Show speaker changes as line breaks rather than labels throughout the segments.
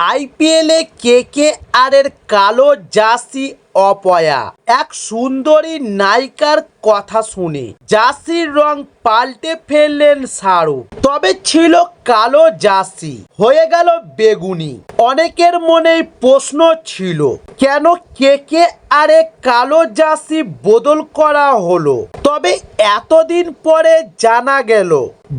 আইপিএলে কেকেআর এর কালো জার্সি অপয়া এক সুন্দরী নায়িকার কথা শুনে জার্সির রং পাল্টে ফেললেন শাহরুখ। তবে ছিল কালো জার্সি হয়ে গেল বেগুনি। অনেকের মনেই প্রশ্ন ছিল, কেন কেকেআর এ কালো জার্সি বদল করা হলো। তবে এতদিন পরে জানা গেল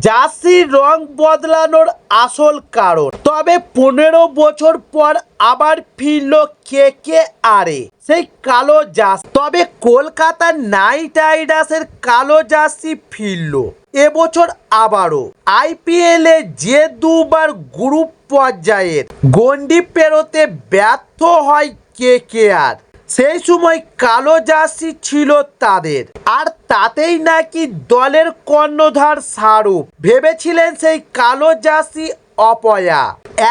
জার্সির রং বদলানোর আসল কারণ। তবে 15 বছর পর আবার ফিরল কেকেআর এ সেই কালো জার্সি। তবে কলকাতা নাইট রাইডার্সের কালো জার্সি ফিরল এবছর আবারও। আইপিএলে যে দুবার গ্রুপ পর্যায়ের গণ্ডি পেরোতে ব্যর্থ হয় কেকেআর, সেই সময় কালো জার্সি ছিল তাদের। আর তাতেই নাকি দলের কর্ণধার শাহরুখ ভেবেছিলেন সেই কালো জার্সি অপয়া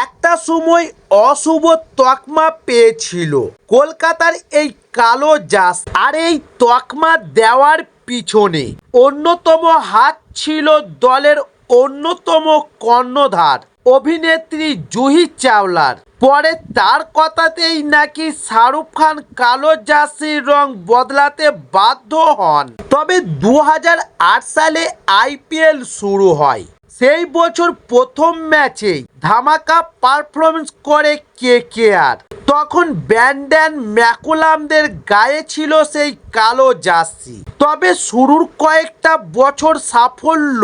একটা সময় অশুভ তকমা পেয়েছিল কলকাতার এই কালো জার্সি। আর এই তকমা দেওয়ার পিছনে অন্যতম হাত ছিল দলের অন্যতম কর্ণধার অভিনেত্রী জুহি চাওলার। পরে তার কথাতেই নাকি শাহরুখ খান কালো জার্সির রং বদলাতে বাধ্য হন। তবে 2008 সালে আইপিএল শুরু হয়। সেই বছর প্রথম ম্যাচেই ধামাকা পারফরমেন্স করে কেকেআর। তখন ব্র্যান্ডন ম্যাকুলামদের গায়ে ছিল সেই কালো জার্সি। তবে শুরুর কয়েকটা বছর সাফল্য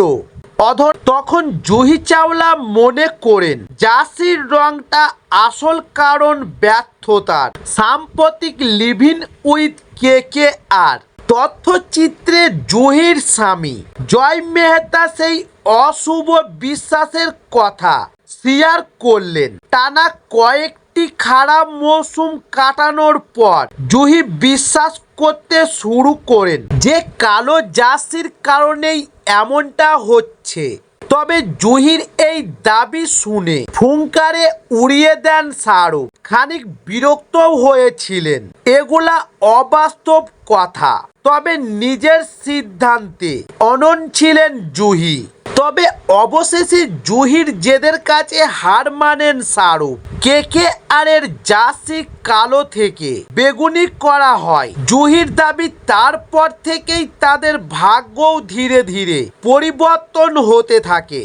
তখন জুহি চাওলা মনে করেন জার্সির রংটা আসল কারণ ব্যর্থতার। সাম্প্রতিক লিভিং উইথ কেকেআর তথ্যচিত্রে জুহির স্বামী জয় মেহতা সেই অশুভ বিশ্বাসের কথা শেয়ার করলেন। টানা কয়েকটি খারাপ মৌসুম কাটানোর পর জুহি বিশ্বাস করতে শুরু করেন যে কালো জার্সির কারণেই এমনটা হচ্ছে। তবে জুহির এই দাবি শুনে ফুংকারে উড়িয়ে দেন শাহরুখ। খানিক বিরক্তও হয়েছিলেন, এগুলা অবাস্তব কথা। তবে নিজের সিদ্ধান্তে অনড় ছিলেন জুহি। তবে অবশেষে জুহির জেদের কাছে হার মানেন শাহরুখ। কেকেআর এর জার্সি কালো থেকে বেগুনি করা হয়। জুহির দাবি তারপর থেকেই তাদের ভাগ্যও ধীরে ধীরে পরিবর্তন হতে থাকে।